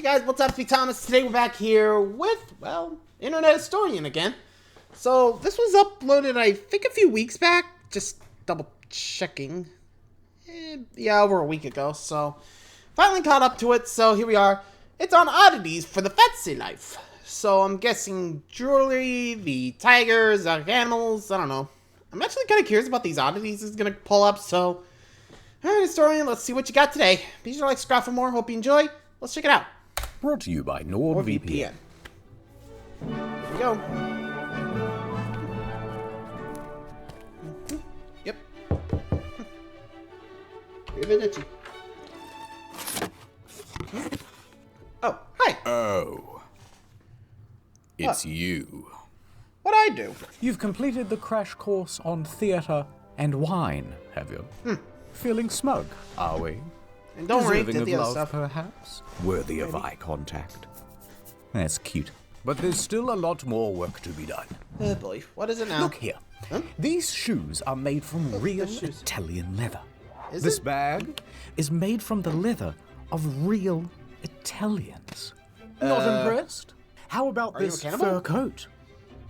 Hey guys, what's up? It's me, Thomas. Today we're back here with, well, Internet Historian again. So, this was uploaded, I think, a few weeks back. Just double checking. Yeah, over a week ago. So, finally caught up to it. So, here we are. It's on Oddities for the fancy life. So, I'm guessing jewelry, the tigers, animals, I don't know. I'm actually kind of curious about these oddities it's going to pull up. So, alright, Historian, let's see what you got today. Be sure to like, subscribe for more. Hope you enjoy. Let's check it out. Brought to you by NordVPN. Here we go. Yep. F3ncy. Oh, hi. Oh. It's you. What'd I do? You've completed the crash course on theatre and wine, have you? Feeling smug, are we? And don't worry, Deserving did of the other love, stuff. perhaps? Worthy of eye contact. That's cute. But there's still a lot more work to be done. Oh boy, what is it now? Look here. Huh? These shoes are made from real shoes. Italian leather. Is This it? bag is made from the leather of real Italians. Not impressed? How about are you a this cannibal? fur coat?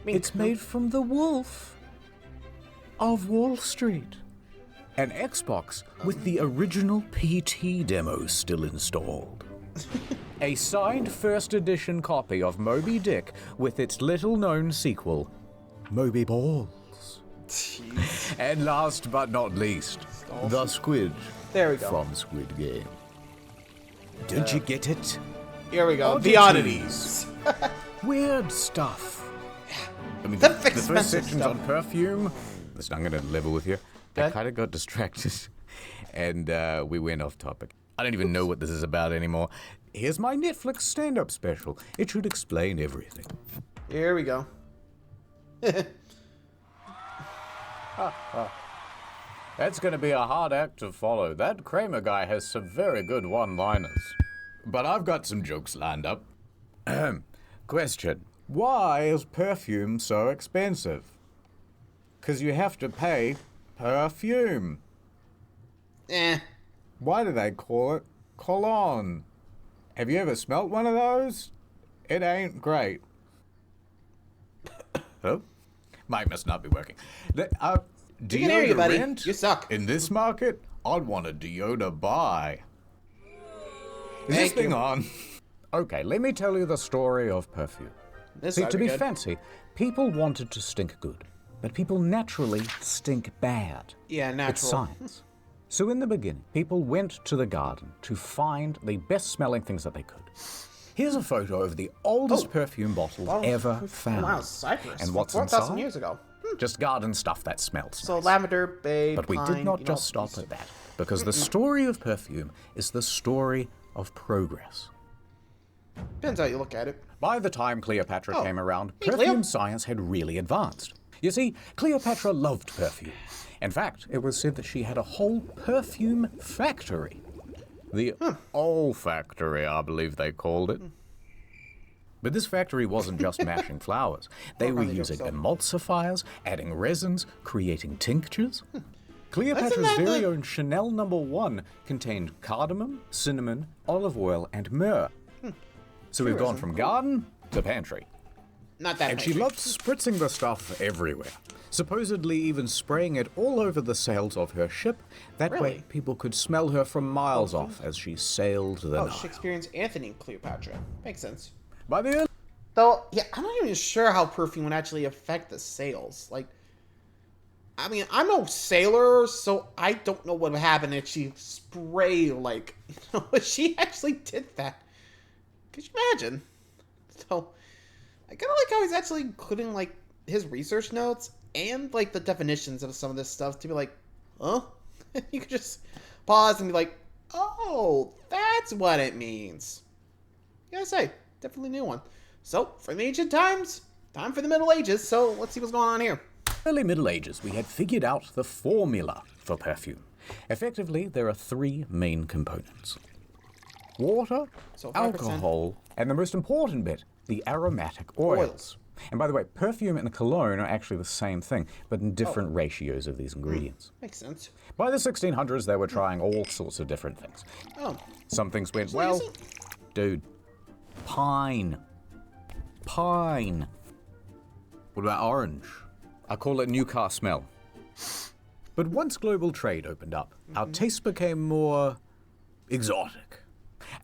mean, It's made from the wolf of Wall Street. An Xbox with the original PT demo still installed. A signed first edition copy of Moby Dick with its little-known sequel, Moby Balls. Jeez. And last but not least, the squid There we go. from Squid Game. Don't you get it? Here we go. The oddities. Weird stuff. I mean, The the first expensive section's stuff. on perfume. Listen, I'm going to level with you. I Okay. kind of got distracted, and we went off topic. I don't even know what this is about anymore. Here's my Netflix stand-up special. It should explain everything. Here we go. That's going to be a hard act to follow. That Kramer guy has some very good one-liners. But I've got some jokes lined up. Question. Why is perfume so expensive? Because you have to pay perfume. Why do they call it cologne? Have you ever smelt one of those? It ain't great. Oh? Mic must not be working. We can hear you, buddy. Deodorant? You suck. In this market, I'd want a deodor buy. Is this Thank thing you. on? Okay, let me tell you the story of perfume. This See, ought to be good. fancy, people wanted to stink good, but people naturally stink bad. Yeah, natural. It's science. So in the beginning, people went to the garden to find the best-smelling things that they could. Here's a photo of the oldest perfume bottle ever found. Wow, cypress. And what's 4,000 inside? years ago. Just garden stuff that smells So nice. lavender, babe, But we pine, did not you know, just stop at that, because the story of perfume is the story of progress. Depends how you look at it. By the time Cleopatra came around, Hey, Cleo. perfume science had really advanced. You see, Cleopatra loved perfume. In fact, it was said that she had a whole perfume factory. The olfactory, I believe they called it. But this factory wasn't just mashing flowers. They were they using don't emulsifiers, adding resins, creating tinctures. Cleopatra's Isn't that very the- own Chanel No. 1 contained cardamom, cinnamon, olive oil, and myrrh. So we've gone from garden to pantry. Not that And she much. loved spritzing the stuff everywhere. Supposedly even spraying it all over the sails of her ship. That Really? way people could smell her from miles off as she sailed the Nile. Shakespearean's Anthony and Cleopatra. Makes sense. By the end, Though, yeah, I'm not even sure how perfume would actually affect the sails. Like, I mean, I'm no sailor, so I don't know what would happen if she spray, like, you know, if she actually did that. Could you imagine? So, I kind of like how he's actually including, like, his research notes and, like, the definitions of some of this stuff to be like, huh? You could just pause and be like, oh, that's what it means. You gotta say, definitely new one. So, from the ancient times, time for the Middle Ages, so let's see what's going on here. early Middle Ages, we had figured out the formula for perfume. Effectively, there are three main components. Water, So 5%. alcohol, and the most important bit, the aromatic oils. And by the way, perfume and cologne are actually the same thing, but in different ratios of these ingredients. Makes sense. By the 1600s, they were trying all sorts of different things. Oh, Some things went So well. is it- Dude, Pine. Pine. What about orange? I call it new car smell. But once global trade opened up, our tastes became more exotic.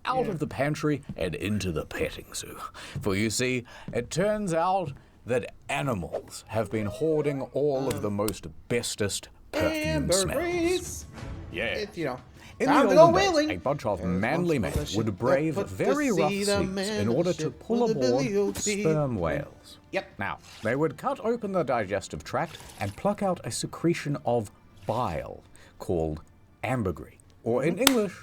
Out of the pantry and into the petting zoo. For you see, it turns out that animals have been hoarding all of the most bestest perfume smells. Yeah. If, you know, In the time to go olden days, whaling. a bunch of manly men would brave very rough seas in order to pull aboard sperm whales. Yep. Now, they would cut open the digestive tract and pluck out a secretion of bile called ambergris, or in English,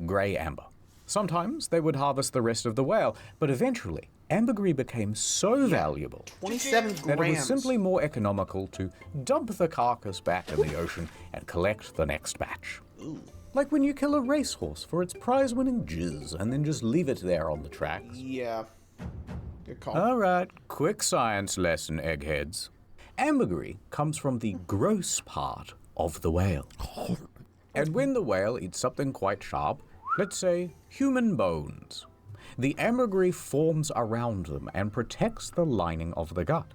grey amber. Sometimes they would harvest the rest of the whale, but eventually ambergris became so valuable 27 that it was grams. simply more economical to dump the carcass back in the ocean and collect the next batch. Like when you kill a racehorse for its prize-winning jizz and then just leave it there on the tracks. Yeah. Good call. All right, quick science lesson, eggheads. Ambergris comes from the gross part of the whale. And when the whale eats something quite sharp, let's say human bones, the ambergris forms around them and protects the lining of the gut.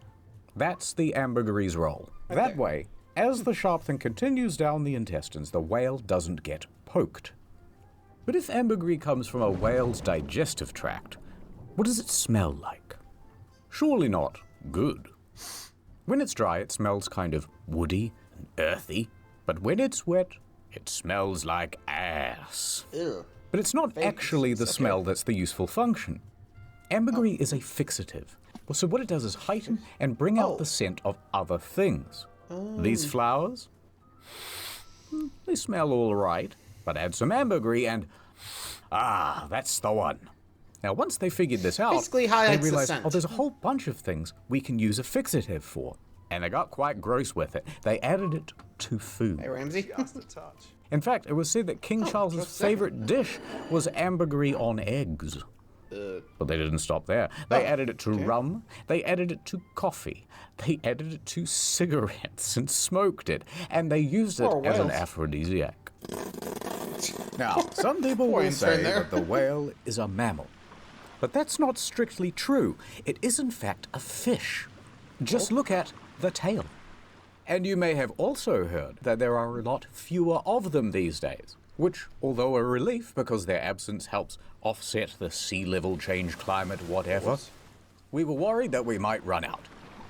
That's the ambergris' role. That way, as the sharp thing continues down the intestines, the whale doesn't get poked. But if ambergris comes from a whale's digestive tract, what does it smell like? Surely not good. When it's dry, it smells kind of woody and earthy, but when it's wet, it smells like ass. Ew. But it's not actually the smell that's the useful function. Ambergris is a fixative. Well, so what it does is heighten and bring out the scent of other things. These flowers, they smell all right, but add some ambergris and, that's the one. Now, once they figured this out, Basically they highlights the realized, scent. there's a whole bunch of things we can use a fixative for. And they got quite gross with it. They added it to food. Hey, Ramsey. In fact, it was said that King Charles's favorite dish was ambergris on eggs. But they didn't stop there. They added it to rum. They added it to coffee. They added it to cigarettes and smoked it. And they used it Poor as an whales. aphrodisiac. Now, some people Poor will intern say there. that the whale is a mammal. But that's not strictly true. It is, in fact, a fish. Just look at the tail. And you may have also heard that there are a lot fewer of them these days, which, although a relief because their absence helps offset the sea level change, climate, whatever, we were worried that we might run out.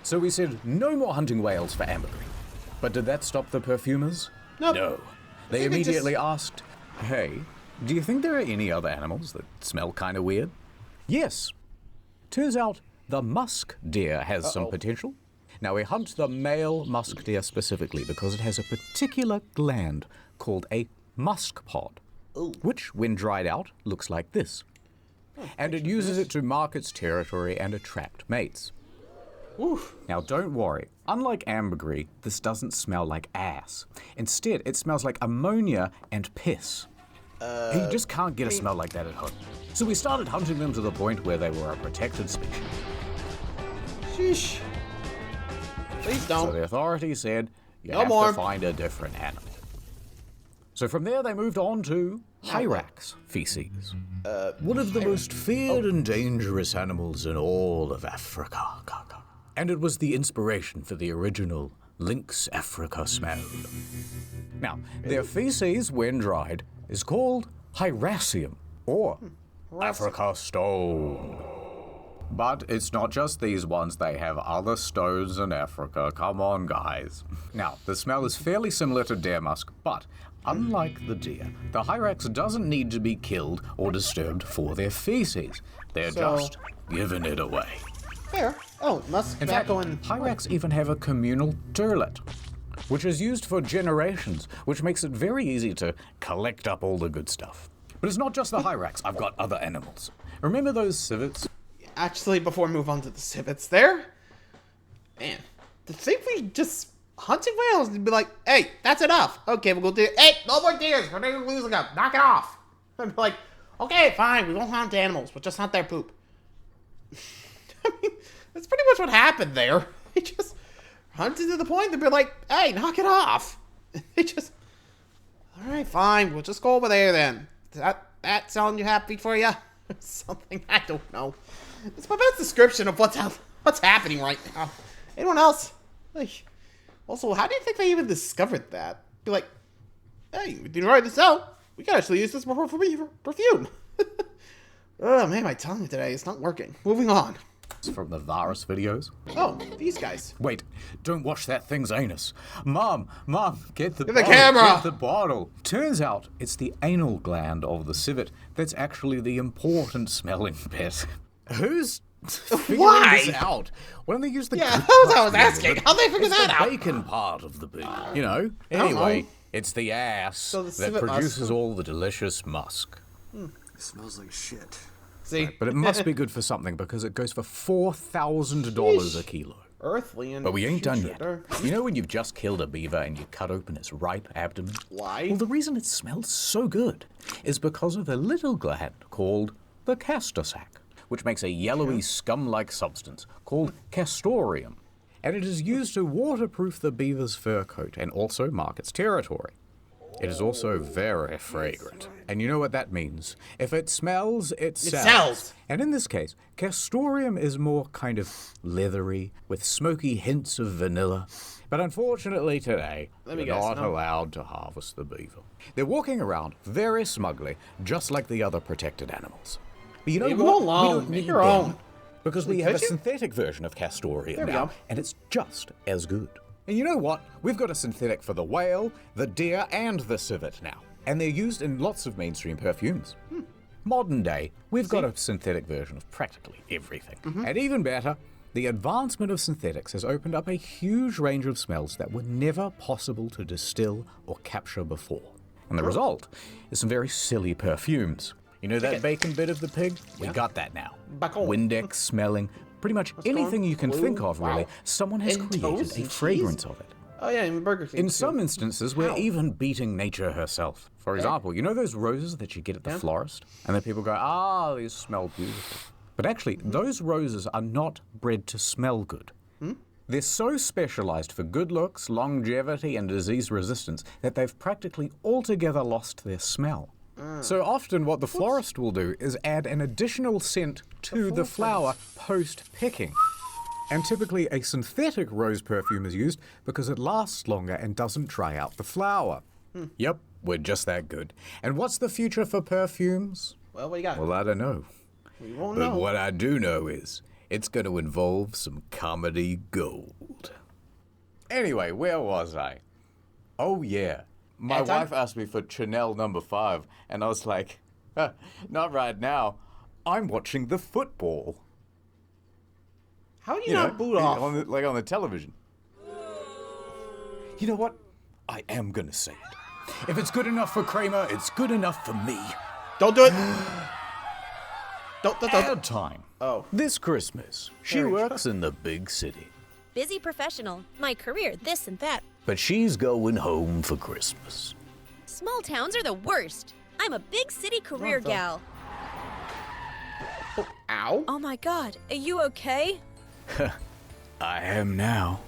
So we said no more hunting whales for ambergris. But did that stop the perfumers? Nope. No. They think they immediately asked, hey, do you think there are any other animals that smell kind of weird? Yes. Turns out the musk deer has some potential. Now, we hunt the male musk deer specifically because it has a particular gland called a musk pod, which, when dried out, looks like this. And it uses it to mark its territory and attract mates. Oof. Now, don't worry. Unlike ambergris, this doesn't smell like ass. Instead, it smells like ammonia and piss. And you just can't get a smell like that at home. So we started hunting them to the point where they were a protected species. Sheesh. Please So don't. the authorities said, you No have more. to find a different animal. So from there, they moved on to hyrax feces. One of the most feared and dangerous animals in all of Africa. And it was the inspiration for the original Lynx Africa smell. Now, their feces, when dried, is called hyracium, or Africa stone. But it's not just these ones, they have other stones in Africa. Come on, guys. Now, the smell is fairly similar to deer musk, but unlike the deer, the hyrax doesn't need to be killed or disturbed for their feces. They're So- just giving it away. Fair. Oh, musk In fact, tobacco and hyrax even have a communal toilet, which is used for generations, which makes it very easy to collect up all the good stuff. But it's not just the hyrax, I've got other animals. Remember those civets? Actually, before we move on to the civets there, man, to think we just hunting whales and be like, hey, that's enough. Okay, we'll go do it. Hey, no more deers. We're losing them. Knock it off. I'm like, okay, fine. We won't hunt animals. We'll just hunt their poop. I mean, that's pretty much what happened there. They just hunted to the point that they're like, hey, knock it off. They just, all right, fine. We'll just go over there then. That sound you happy for you? Something, I don't know. It's my best description of what's happening right now. Anyone else? Like, also, how do you think they even discovered that? Be like, hey, we didn't write this out. We can actually use this for perfume. Oh man, my tongue today is not working. Moving on. From the virus videos. Oh, these guys. Wait, don't wash that thing's anus. Mom, get the camera. Get the bottle. Turns out it's the anal gland of the civet that's actually the important smelling bit. Who's figuring this out? Why don't they use the Yeah, that was what I was asking. How'd they figure that out? The bacon part of the pig. You know? Anyway, it's the ass that produces all the delicious musk. It smells like shit. See? But it must be good for something because it goes for $4,000 a kilo. Earthly and But we ain't done yet. future. You know when you've just killed a beaver and you cut open its ripe abdomen? Why? Well, the reason it smells so good is because of a little gland called the castor sac, which makes a yellowy scum-like substance called castoreum. And it is used to waterproof the beaver's fur coat and also mark its territory. It is also very fragrant. And you know what that means. If it smells, it sells. And in this case, castoreum is more kind of leathery, with smoky hints of vanilla. But unfortunately today, they're not allowed to harvest the beaver. They're walking around very smugly, just like the other protected animals. But you know Leave what? them alone. We don't need your them, own. because we have a synthetic version of castoreum now, and it's just as good. And you know what? We've got a synthetic for the whale, the deer, and the civet now. And they're used in lots of mainstream perfumes. Modern day, we've got a synthetic version of practically everything. And even better, the advancement of synthetics has opened up a huge range of smells that were never possible to distill or capture before. And the result is some very silly perfumes. You know that bacon bit of the pig? We got that now. Bacon. Windex smelling. Pretty much anything you can think of, really. Someone has And created toast a and fragrance cheese? of it. Oh yeah, in Burger King. In too. some instances, we're even beating nature herself. For example, you know those roses that you get at the florist? And then people go, these smell beautiful. But actually, those roses are not bred to smell good. They're so specialized for good looks, longevity, and disease resistance that they've practically altogether lost their smell. So often what the florist will do is add an additional scent to the flower post-picking. And typically a synthetic rose perfume is used because it lasts longer and doesn't dry out the flower. Yep, we're just that good. And what's the future for perfumes? Well, what you got? Well, I don't know. We won't But know. what I do know is it's going to involve some comedy gold. Anyway, where was I? Oh, yeah. My Ad time? wife asked me for Chanel No. 5, and I was like, not right now. I'm watching the football. How do you not boot off? On the television. You know what? I am going to say it. If it's good enough for Kramer, it's good enough for me. Don't do it. Don't. Ad time. Oh. This Christmas, she works in the big city. Busy professional. My career, this and that. But she's going home for Christmas. Small towns are the worst. I'm a big city career What the- gal. Oh, ow. Oh my god, are you okay? I am now.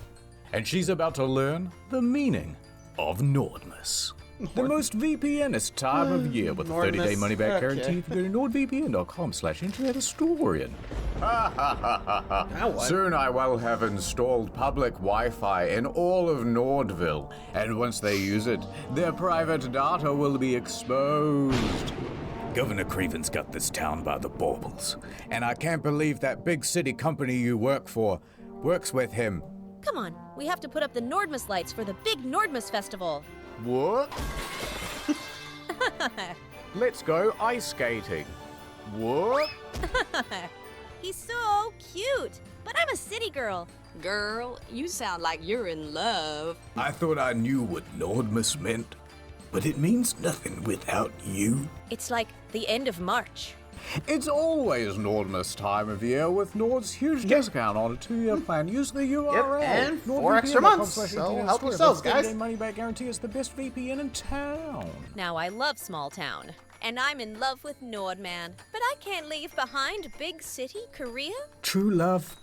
And she's about to learn the meaning of Nordmas. The most VPNist time of year with a 30-day Nordmas, money-back okay. guarantee if you go to nordvpn.com/internethistorian. Now what? Soon I will have installed public Wi-Fi in all of Nordville, and once they use it, their private data will be exposed. Governor Craven's got this town by the baubles, and I can't believe that big city company you work for works with him. Come on, we have to put up the Nordmas lights for the big Nordmas festival. What? Let's go ice skating. What? He's so cute, but I'm a city girl. Girl, you sound like you're in love. I thought I knew what Nordmas meant, but it means nothing without you. It's like the end of March. It's always Nordmas time of year with Nord's huge discount on a 2-year plan. Use the URL. and 4 extra months, so help yourselves, guys. Money back guarantee is the best VPN in town. Now I love small town, and I'm in love with Nordman, but I can't leave behind big city Korea. True love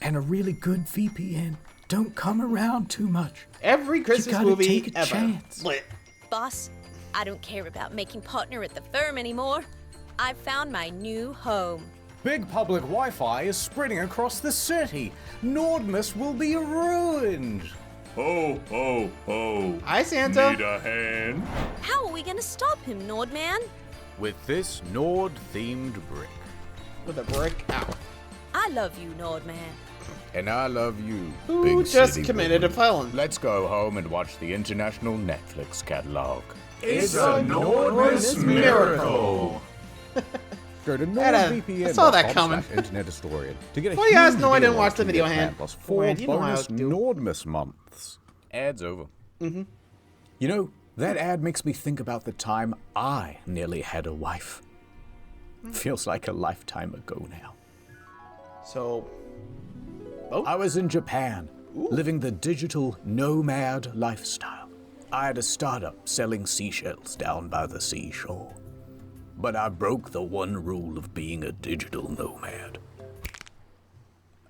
and a really good VPN don't come around too much. Every Christmas gotta movie take a ever. chance. Lit. Boss, I don't care about making partner at the firm anymore. I've found my new home. Big public Wi-Fi is spreading across the city. Nordmus will be ruined. Ho, ho, ho. Hi, Santa. Need a hand? How are we gonna stop him, Nordman? With this Nord-themed brick. With a brick. Ow. I love you, Nordman. And I love you, Who big just city committed a woman. felon? Let's go home and watch the international Netflix catalog. It's a Nordmus miracle. Go to I saw that coming. Internet historian to get a Well, you guys huge know I didn't deal watch on the video, 2-year plan Han. plus Well, 4 you know how bonus I do. Nordmus months. Ad's over. You know, that ad makes me think about the time I nearly had a wife. Feels like a lifetime ago now. So, I was in Japan, living the digital nomad lifestyle. I had a startup selling seashells down by the seashore. But I broke the one rule of being a digital nomad.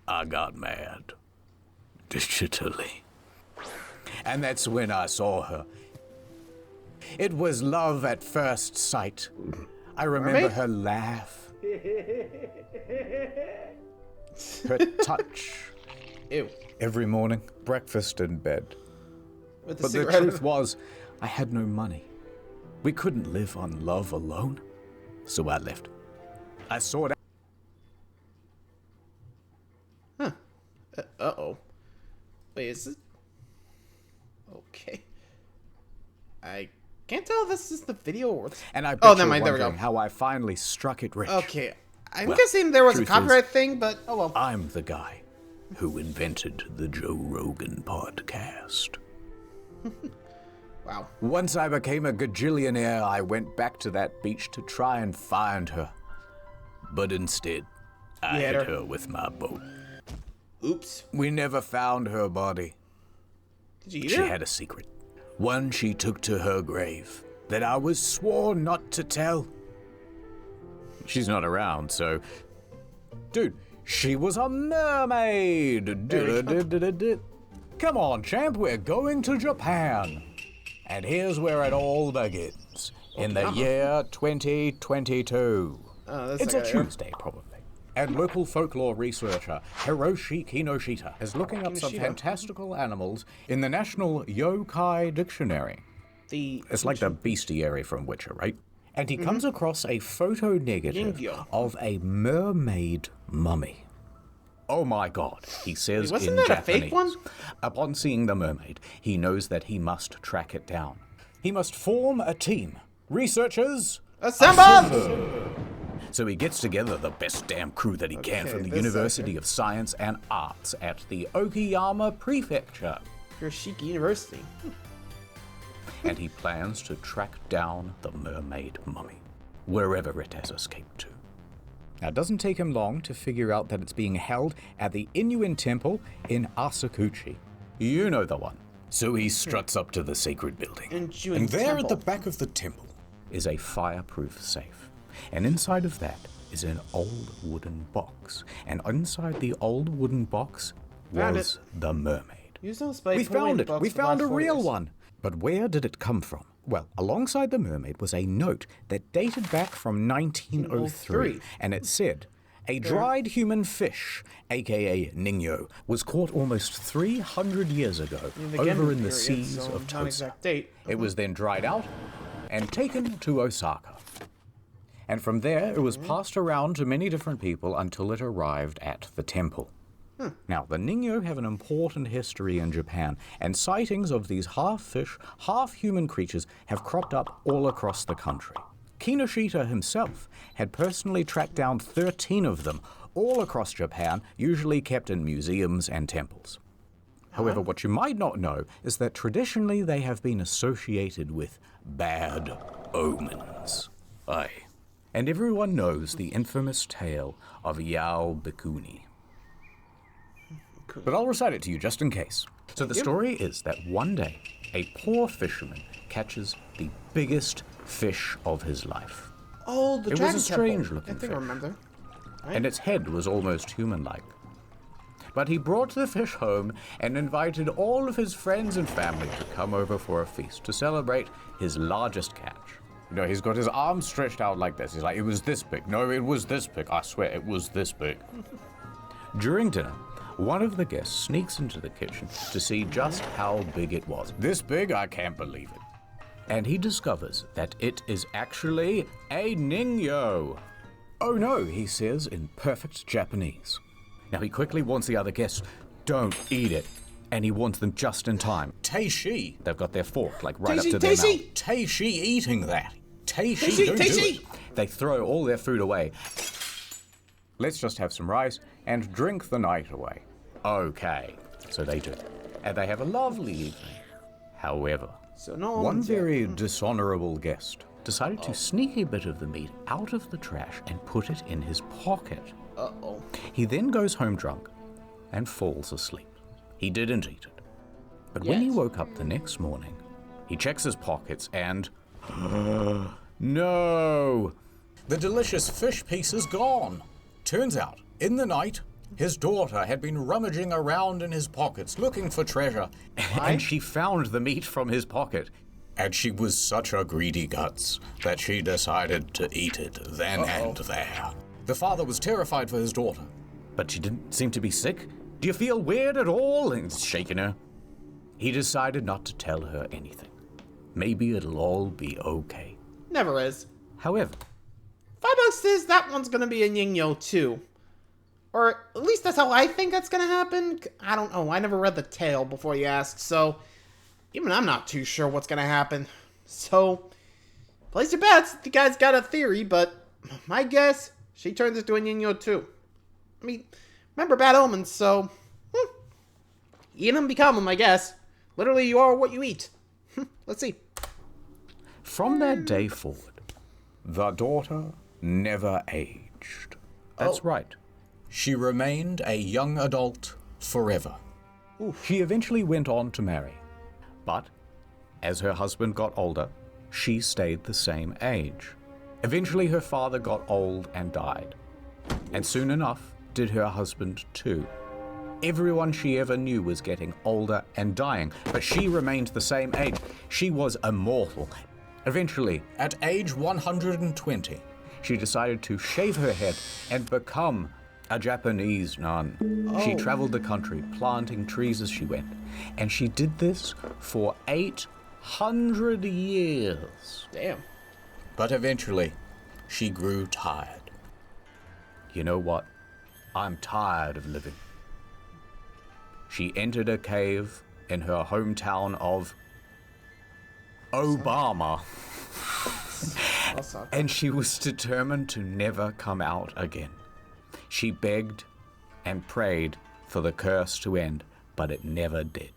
I got mad. Digitally. And that's when I saw her. It was love at first sight. I remember Mermaid? her laugh. Her touch. ew. Every morning, breakfast in bed. With the But the cigarette. truth was, I had no money. We couldn't live on love alone. So I left. I sought out. Uh-oh. Wait, is it? Okay. I can't tell if this is the video or... And I Oh, bet never you're mind, there we wondering go. how I finally struck it rich. Okay. I'm Well, guessing there was a truth copyright is- thing, but oh well. I'm the guy who invented the Joe Rogan podcast. Wow. Once I became a gajillionaire, I went back to that beach to try and find her. But instead, I You had hit her. her with my boat. Oops. We never found her body. Did you eat She her? had a secret. One she took to her grave that I was sworn not to tell. She's not around, so... Dude, she was a mermaid! Come on, champ, we're going to Japan. And here's where it all begins. In the year 2022. Oh, that's It's like a Tuesday, probably. And local folklore researcher Hiroshi Kinoshita is looking up some Kinoshita. fantastical animals in the National Yokai Dictionary. The It's like the bestiary from Witcher, right? And he comes across a photo negative Yingyo. of a mermaid mummy. Oh my god, he says Wait, wasn't in that a fake Japanese. one? Upon seeing the mermaid, he knows that he must track it down. He must form a team. Researchers, assemble! so he gets together the best damn crew that he can Okay, from the this University of Science and Arts at the Okayama Prefecture. Hiroshiki University. And he plans to track down the mermaid mummy, wherever it has escaped to. Now, it doesn't take him long to figure out that it's being held at the Inuin Temple in Asakuchi. You know the one. So he struts up to the sacred building. Inuin And there Temple. at the back of the temple is a fireproof safe. And inside of that is an old wooden box. And inside the old wooden box Found was the mermaid. Use those by We pulling found the it. box We for the found a last 4 real years. one. But where did it come from? Well, alongside the mermaid was a note that dated back from 1903, and it said, a dried human fish, aka Ningyo, was caught almost 300 years ago And over again, in the period, seas so of not Tosa. exact date. It was then dried out and taken to Osaka. And from there, it was passed around to many different people until it arrived at the temple. Now, the Ningyo have an important history in Japan, and sightings of these half-fish, half-human creatures have cropped up all across the country. Kinoshita himself had personally tracked down 13 of them, all across Japan, usually kept in museums and temples. However, what you might not know is that traditionally they have been associated with bad omens. Aye. And everyone knows the infamous tale of Yao Bikuni. But I'll recite it to you just in case. So the story is that one day, a poor fisherman catches the biggest fish of his life. Oh, the It was dragon a strange temple. looking I think I fish. remember. And its head was almost human-like. But he brought the fish home and invited all of his friends and family to come over for a feast to celebrate his largest catch. You know, he's got his arms stretched out like this. He's like, it was this big. No, it was this big. I swear, it was this big. During dinner, one of the guests sneaks into the kitchen to see just how big it was. This big? I can't believe it. And he discovers that it is actually a niño. Oh no, he says in perfect Japanese. Now he quickly warns the other guests, don't eat it. And he warns them just in time. Teishi! They've got their fork, like right up to their mouth. Teishi eating that. Teishi, don't do it. They throw all their food away. Let's just have some rice and drink the night away. Okay, so they do. And they have a lovely evening. However, one very dishonorable guest decided to sneak a bit of the meat out of the trash and put it in his pocket. Uh-oh. He then goes home drunk and falls asleep. He didn't eat it. But when he woke up the next morning, he checks his pockets and... no! The delicious fish piece is gone. Turns out, in the night, his daughter had been rummaging around in his pockets looking for treasure, and she found the meat from his pocket. And she was such a greedy guts that she decided to eat it then and there. The father was terrified for his daughter, but she didn't seem to be sick. Do you feel weird at all? And he's shaking her. He decided not to tell her anything. Maybe it'll all be okay. Never is. However, $5 says that one's gonna be a Niño too. Or at least that's how I think that's gonna happen. I don't know. I never read the tale before you asked, so even I'm not too sure what's gonna happen. So, place your bets. The guy's got a theory, but my guess, she turns into a Niño too. I mean, remember Bad Omens, so eat them, become them, I guess. Literally, you are what you eat. Let's see. From that day forward, the daughter never aged. That's right. She remained a young adult forever. She eventually went on to marry. But as her husband got older, she stayed the same age. Eventually, her father got old and died. And soon enough, did her husband too. Everyone she ever knew was getting older and dying, but she remained the same age. She was immortal. Eventually, at age 120, she decided to shave her head and become a Japanese nun. She traveled the country, planting trees as she went, and she did this for 800 years. Damn. But eventually, she grew tired. You know what? I'm tired of living. She entered a cave in her hometown of Obama. And she was determined to never come out again. She begged and prayed for the curse to end, but it never did.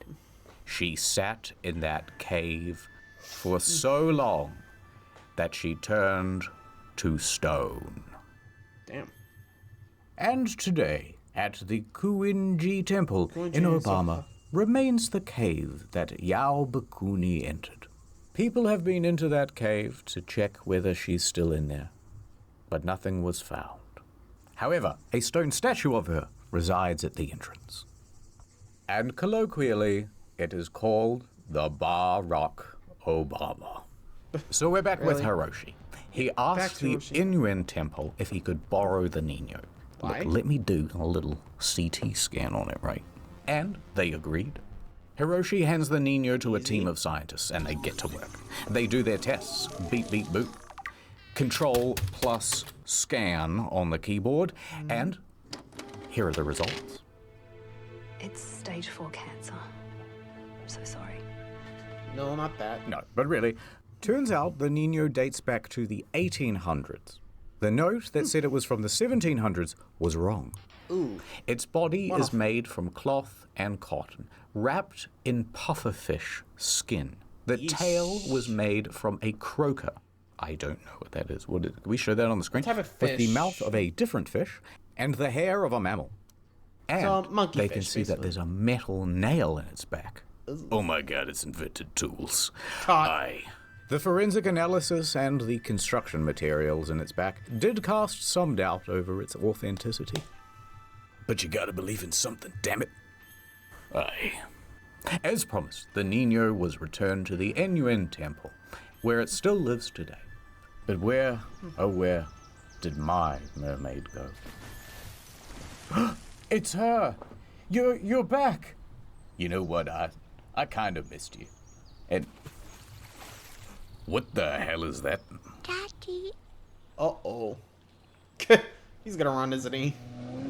She sat in that cave for so long that she turned to stone. Damn. And today, at the Kuinji Temple in Obama, remains the cave that Yao Bakuni entered. People have been into that cave to check whether she's still in there, but nothing was found. However, a stone statue of her resides at the entrance. And colloquially, it is called the Barack Obama. So we're back with Hiroshi. He asked the Inuen Temple if he could borrow the Niño. Why? Look, let me do a little CT scan on it, right? And they agreed. Hiroshi hands the Niño to a team of scientists, and they get to work. They do their tests. Beep, beep, boop. Control plus scan on the keyboard, and here are the results. It's stage 4 cancer. I'm so sorry. No, not that. No, but really, turns out the Niño dates back to the 1800s. The note that said it was from the 1700s was wrong. Ooh. Its body is made from cloth and cotton, wrapped in pufferfish skin. The tail was made from a croaker. I don't know what that is. Can we show that on the screen? What type of With the fish? mouth of a different fish and the hair of a mammal. And So, monkey they fish, can see that basically. there's a metal nail in its back. Oh my god, it's invented tools. Caught. Aye. The forensic analysis and the construction materials in its back did cast some doubt over its authenticity. But you gotta believe in something, damn it. Aye. As promised, the Niño was returned to the Inuen Temple, where it still lives today. But where, oh where, did my mermaid go? It's her! You're back! You know what, I kind of missed you. And what the hell is that? Daddy. Uh-oh. He's gonna run, isn't he?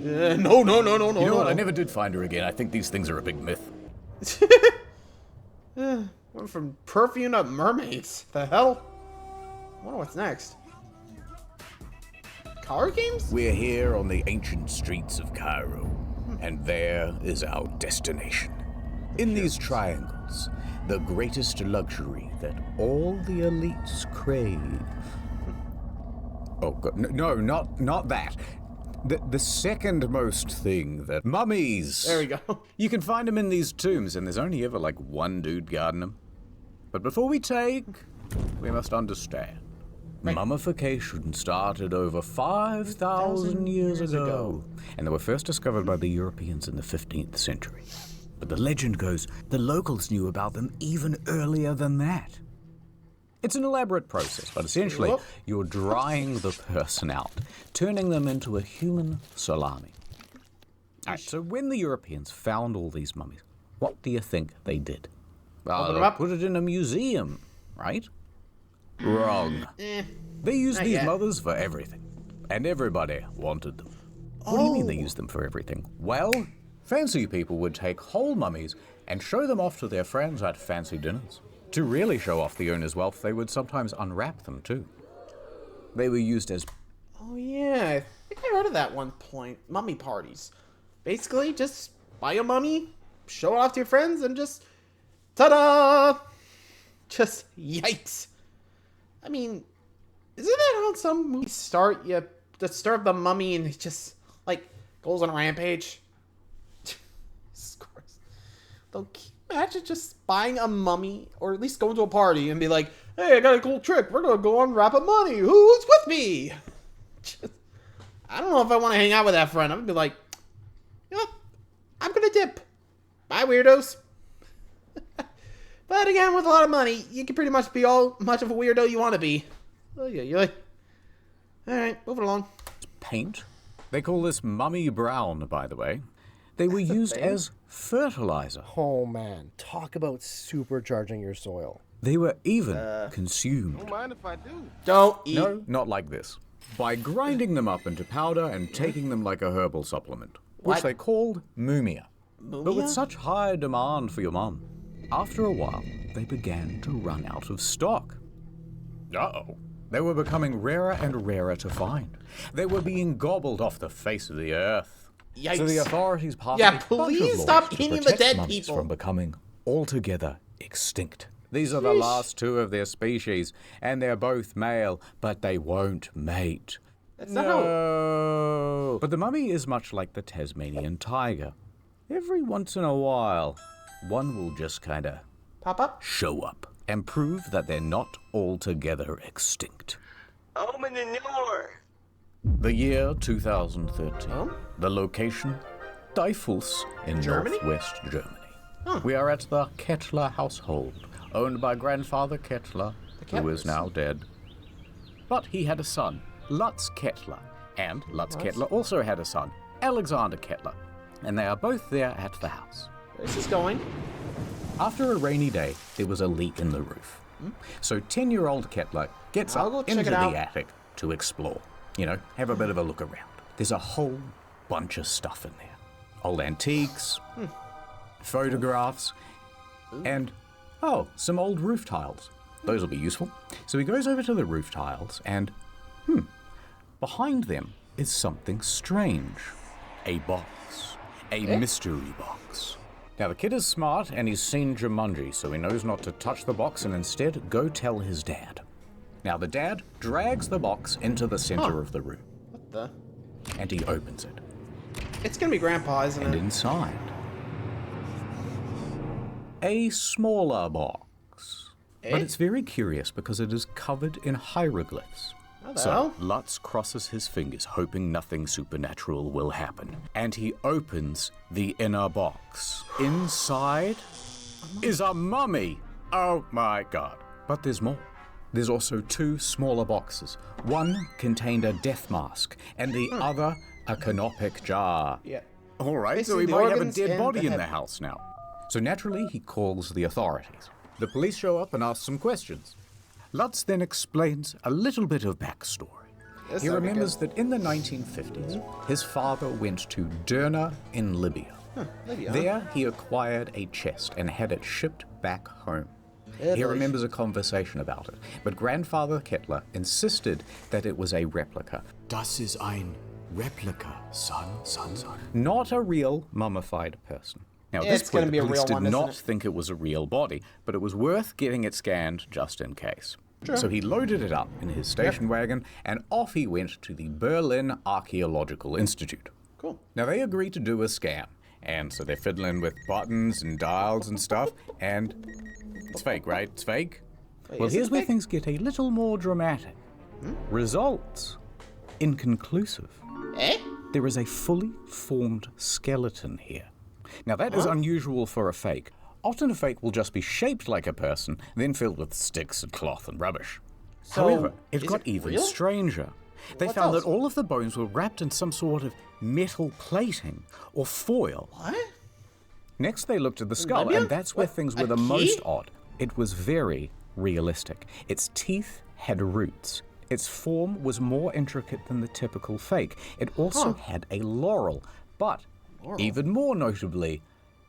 No. You know what, I never did find her again. I think these things are a big myth. Went from perfume to mermaids. The hell? I wonder what's next. Card games? We're here on the ancient streets of Cairo, and there is our destination. In these triangles, the greatest luxury that all the elites crave. Oh, God, no, not that. The second most thing that mummies. There we go. You can find them in these tombs, and there's only ever like one dude guarding them. But before we take, we must understand. Right. Mummification started over 5,000 years ago, and they were first discovered by the Europeans in the 15th century. But the legend goes the locals knew about them even earlier than that. It's an elaborate process, but essentially, you're drying the person out, turning them into a human salami. Alright, so when the Europeans found all these mummies, what do you think they did? Well, they put it in a museum, right? Wrong. They used these mothers for everything, and everybody wanted them. What do you mean they used them for everything? Well, fancy people would take whole mummies and show them off to their friends at fancy dinners. To really show off the owner's wealth, they would sometimes unwrap them too. They were used as... Oh yeah, I think I heard of that one point. Mummy parties. Basically, just buy a mummy, show it off to your friends, and just... Ta-da! Just yikes. I mean, isn't that how some movies start? You disturb the mummy and it just, like, goes on a rampage? Jesus Christ. Don't imagine just buying a mummy, or at least going to a party and be like, hey, I got a cool trick. We're gonna go unwrap a mummy. Who's with me? Just, I don't know if I want to hang out with that friend. I'm gonna be like, you know what? I'm gonna dip. Bye, weirdos. But again, with a lot of money, you can pretty much be all much of a weirdo you want to be. Oh, yeah. Alright, moving along. Paint. They call this mummy brown, by the way. They were used as fertilizer. Oh man, talk about supercharging your soil. They were even consumed. Don't mind if I do. Don't eat. No, not like this. By grinding them up into powder and taking them like a herbal supplement, which What? they called mumia. But with Mumia? such high demand for your mum, after a while, they began to run out of stock. Uh-oh. They were becoming rarer and rarer to find. They were being gobbled off the face of the earth. Yikes. So the authorities passed Yeah, a bunch of please laws stop to eating the protect dead mummies people. from becoming altogether extinct. These are the last two of their species, and they're both male, but they won't mate. That's not how... No. But the mummy is much like the Tasmanian tiger. Every once in a while, one will just kinda Pop up? show up and prove that they're not altogether extinct. Open the door. The year 2013. Oh? The location, Deifuls in Germany? northwest Germany. We are at the Kettler household, owned by grandfather Kettler, who is Kettlers. now dead. But he had a son, Lutz Kettler, and Lutz Kettler also had a son, Alexander Kettler, and they are both there at the house. Where's this going? After a rainy day, there was a leak in the roof. So 10-year-old Kettler gets I'll go up check into it out. the attic to explore. You know, have a bit of a look around. There's a whole bunch of stuff in there. Old antiques, photographs, and, some old roof tiles. Those will be useful. So he goes over to the roof tiles and, behind them is something strange. A box. A mystery box. Now the kid is smart and he's seen Jumanji, so he knows not to touch the box and instead go tell his dad. Now the dad drags the box into the center of the room What the? and he opens it. It's gonna be Grandpa, isn't And it? inside, a smaller box. But it's very curious because it is covered in hieroglyphs. How the So hell? Lutz crosses his fingers, hoping nothing supernatural will happen. And he opens the inner box. Inside is a mummy. Oh my god. But there's more. There's also 2 smaller boxes. One contained a death mask, and the other a canopic jar. Yeah. All right, so Basically, he the might have a organs dead and body the in head. the house now. So naturally, he calls the authorities. The police show up and ask some questions. Lutz then explains a little bit of backstory. This He sounded remembers good. that in the 1950s, his father went to Derna in Libya. Libya. There, he acquired a chest and had it shipped back home. He Italy. remembers a conversation about it, but grandfather Kettler insisted that it was a replica. Das ist ein Replika, son. Not a real mummified person. Now, at It's this gonna point, be the a police real did one, isn't not it? think it was a real body, but it was worth getting it scanned just in case. So he loaded it up in his station wagon, and off he went to the Berlin Archaeological Institute. Cool. Now, they agreed to do a scan, and so they're fiddling with buttons and dials and stuff, and it's fake, right? It's fake? Wait, Well, is it here's where fake? things get a little more dramatic. Results inconclusive. Eh? There is a fully formed skeleton here. Now, that is unusual for a fake. Often a fake will just be shaped like a person, then filled with sticks and cloth and rubbish. So, However, it is got it even real? stranger. They What found else? that all of the bones were wrapped in some sort of metal plating or foil. What? Next, they looked at the skull, Libya? and that's where What, things were a the key? most odd. It was very realistic. Its teeth had roots. Its form was more intricate than the typical fake. It also had a laurel, but even more notably,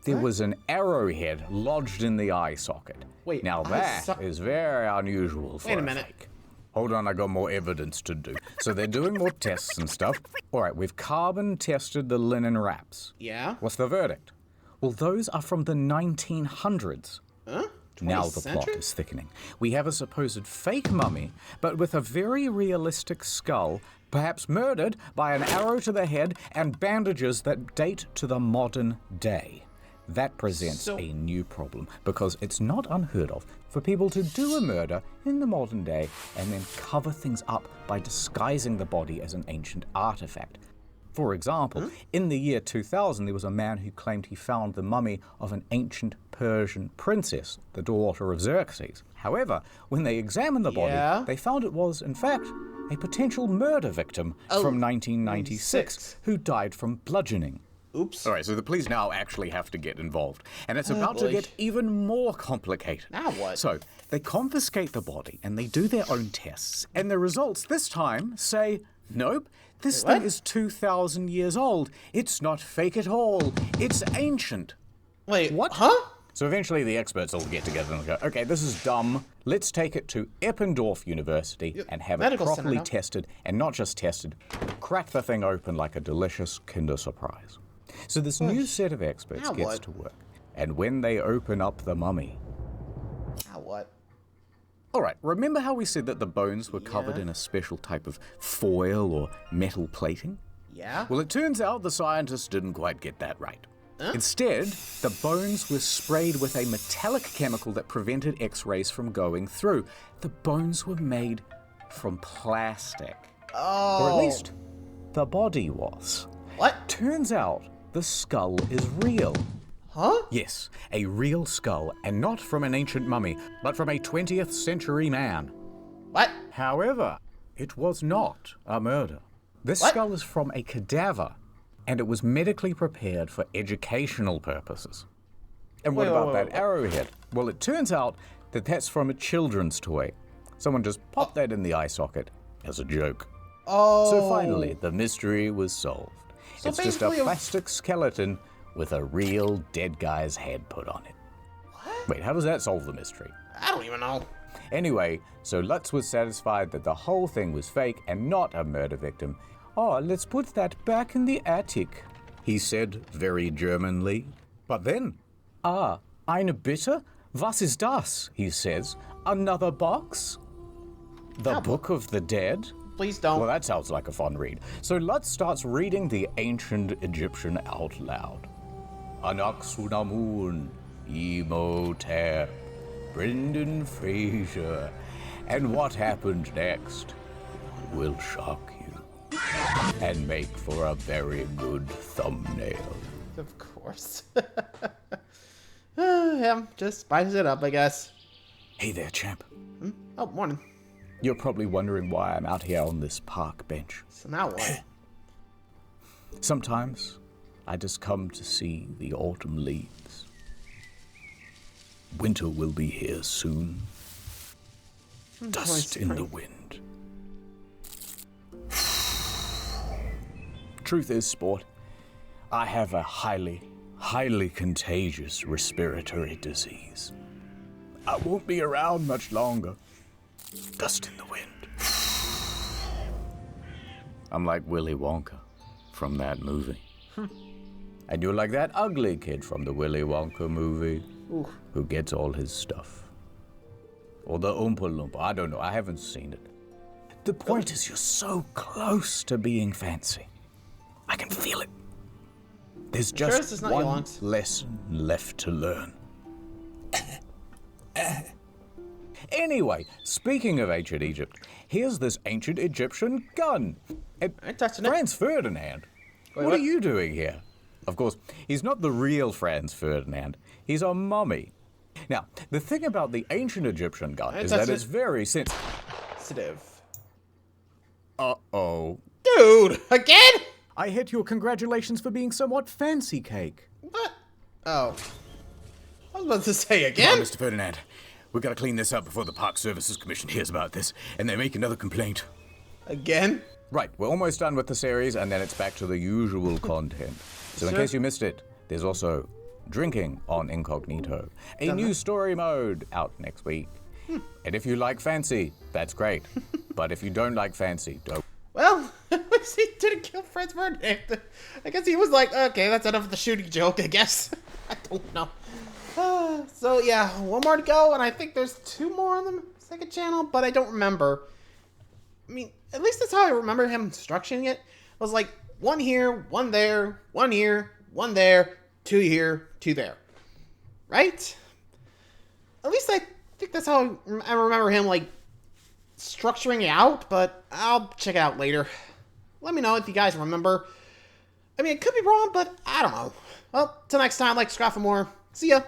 there was an arrowhead lodged in the eye socket. Wait, now eye that is very unusual for Wait a minute. fake. Hold on, I got more evidence to do. So they're doing more tests and stuff. All right, we've carbon tested the linen wraps. Yeah. What's the verdict? Well, those are from the 1900s. Huh? Now 20th the century? plot is thickening. We have a supposed fake mummy, but with a very realistic skull, perhaps murdered by an arrow to the head and bandages that date to the modern day. That presents So- a new problem, because it's not unheard of for people to do a murder in the modern day and then cover things up by disguising the body as an ancient artifact. For example, in the year 2000, there was a man who claimed he found the mummy of an ancient Persian princess, the daughter of Xerxes. However, when they examined the body, Yeah? they found it was, in fact, a potential murder victim from 1996 who died from bludgeoning. Oops. All right, so the police now actually have to get involved, and it's about to boy. get even more complicated. Now what? So they confiscate the body and they do their own tests, and the results this time say, nope, this Wait, thing what? is 2,000 years old. It's not fake at all. It's ancient. Wait, What? Huh? So eventually the experts all get together and go, okay, this is dumb. Let's take it to Eppendorf University and have it medical center properly now. tested, and not just tested, crack the thing open like a delicious Kinder Surprise. So this new set of experts Now gets what? to work. And when they open up the mummy... Now what? All right, remember how we said that the bones were covered Yeah. in a special type of foil or metal plating? Yeah? Well, it turns out the scientists didn't quite get that right. Instead, the bones were sprayed with a metallic chemical that prevented X-rays from going through. The bones were made from plastic. Oh. Or at least, the body was. What? Turns out, the skull is real. Huh? Yes, a real skull, and not from an ancient mummy, but from a 20th century man. What? However, it was not a murder. This What? skull is from a cadaver, and it was medically prepared for educational purposes. And what Wait, about wait, that wait. arrowhead? Well, it turns out that that's from a children's toy. Someone just popped that in the eye socket as a joke. Oh. So finally, the mystery was solved. So It's just a basically a- plastic skeleton with a real dead guy's head put on it. What? Wait, how does that solve the mystery? I don't even know. Anyway, so Lutz was satisfied that the whole thing was fake and not a murder victim. Oh, let's put that back in the attic, he said very Germanly. But then, eine Bitte? Was ist das? He says. Another box? The Book of the Dead? Please don't. Well, that sounds like a fun read. So Lutz starts reading the ancient Egyptian out loud. Anaxunamun, Imhotep, Brendan Fraser. And what happened next will shock you and make for a very good thumbnail. Of course. Yeah, just spice it up, I guess. Hey there, champ. Oh, morning. You're probably wondering why I'm out here on this park bench. So now what? Sometimes I just come to see the autumn leaves. Winter will be here soon. Dust in the wind. Truth is, sport, I have a highly contagious respiratory disease. I won't be around much longer. Dust in the wind. I'm like Willy Wonka from that movie. And you're like that ugly kid from the Willy Wonka movie who gets all his stuff. Or the Oompa Loompa. I don't know. I haven't seen it. The point is you're so close to being fancy. I can feel it. There's just one lesson left to learn. Anyway, speaking of ancient Egypt, here's this ancient Egyptian gun. Franz Ferdinand. What are you doing here? Of course, he's not the real Franz Ferdinand. He's a mummy. Now, the thing about the ancient Egyptian gun is that it's very sensitive. Uh-oh. Dude, again? I hit your congratulations for being somewhat fancy cake. What? Oh. I was about to say again? Come on, Mr. Ferdinand. We've got to clean this up before the Park Services Commission hears about this, and they make another complaint. Again? Right, we're almost done with the series, and then it's back to the usual content. So in case you missed it, there's also Drinking on Incognito, a new story mode out next week. And if you like fancy, that's great. But if you don't like fancy, don't. Well, at least he didn't kill Franz Ferdinand. I guess he was like, okay, that's enough of the shooting joke, I guess. I don't know. So yeah, one more to go, and I think there's 2 more on the second channel, but I don't remember. I mean, at least that's how I remember him structuring it. It was like 1 here, 1 there, 1 here, 1 there, 2 here, 2 there. Right? At least I think that's how I remember him, like, structuring it out, but I'll check it out later. Let me know if you guys remember. I mean, it could be wrong, but I don't know. Well, till next time, like, subscribe for more. See ya!